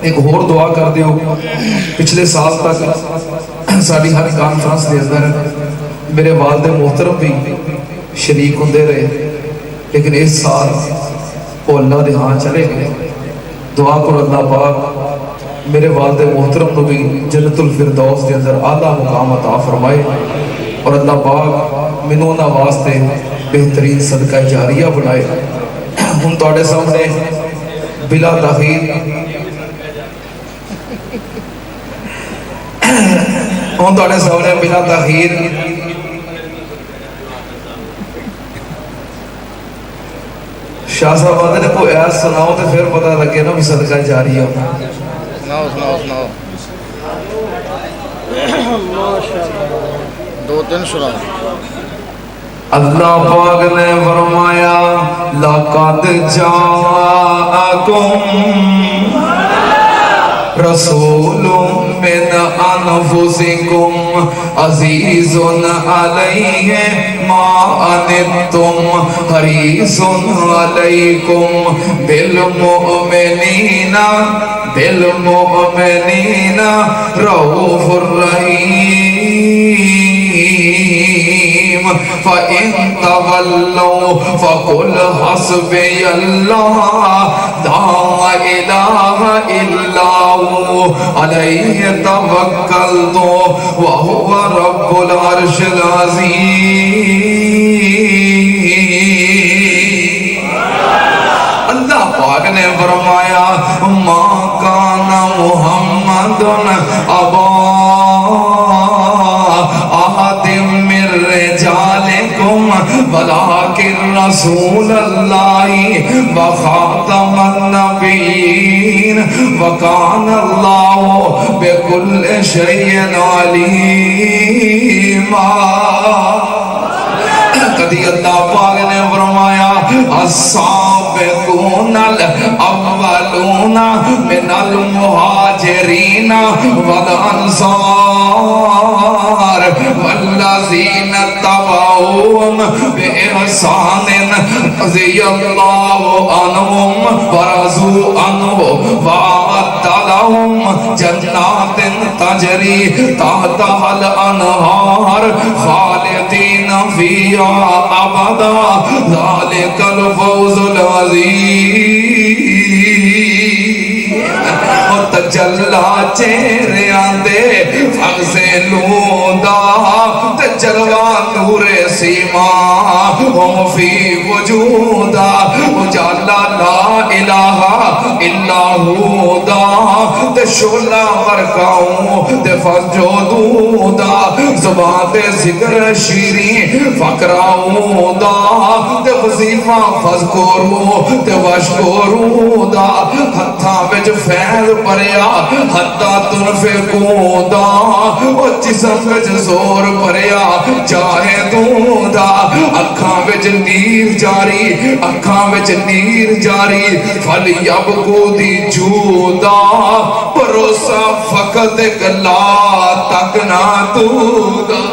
ایک اور دعا کر دیو. پچھلے سال تک ساری ہر کانفرنس کے اندر میرے والد محترم بھی شریک ہوندے رہے، لیکن اس سال وہ اللہ دے ہاں چلے گئے. دعا کرو اللہ پاک میرے والد محترم کو بھی جنت الفردوس کے اندر اعلیٰ مقام عطا فرمائے، اور اللہ پاک مینوں انہاں واسطے بہترین صدقہ جاریہ بنائے. ہن تواڈے سامنے بلا تاخیر ہوں تواڈے سامنے بلا تاخیر شاہ صاحب آدھے نے کوئی ایس سناؤ تو پھر پتہ لگے نا بھی صدقہ جاری ہے. سناؤ سناؤ سناؤ دو تین سناؤ. اللہ پاک نے فرمایا لَقَدْ جَاءَكُمْ رسول من انفسکم عزیز علیہ ما عنتم حریص علیکم بالمؤمنین رؤوف الرحیم. فَإِن تَوَلَّوْا فَقُلْ حَسْبِيَ اللَّهُ لَا إِلَٰهَ إِلَّا هُوَ عَلَيْهِ تَوَكَّلْتُ وَهُوَ رَبُّ الْعَرْشِ الْعَظِيمِ. اللہ پاک نے فرمایا ما کان محمد ابا احد من رجالکم ولکن رسول اللہ وخاتم النبیین وکان اللہ بکل شیء علیما. کدی اللہ پاک نے فرمایا السابقون الاولون من المہاجرین والانصار والذین تبعوهم بإحسان رضی اللہ عنہم ورضوا عنہ وأعد لهم جنات تجری تحتها الانہار خالدین فیہا ابدا ذالک الفوز العظیم. تجلا چہرے آندے فغسلوں دا تجلوہ نور سیما ہم فی وجودا اجالا لا الہ الا ہو دا تشولا ورکاؤں تفجودو دا زبان ذکر شیرین فقراؤں دا تفضیفہ فذکورو توشکورو دا ہتھا بچ فیض پریا حتی تنفقوں دا جسم بچ زور پریا چاہے دوں دا اکھاں بچ نیر جاری اکھاں بچ نیر جاری فلیبکو دی جودا پروسا فقط گلا تک نہ تو دا.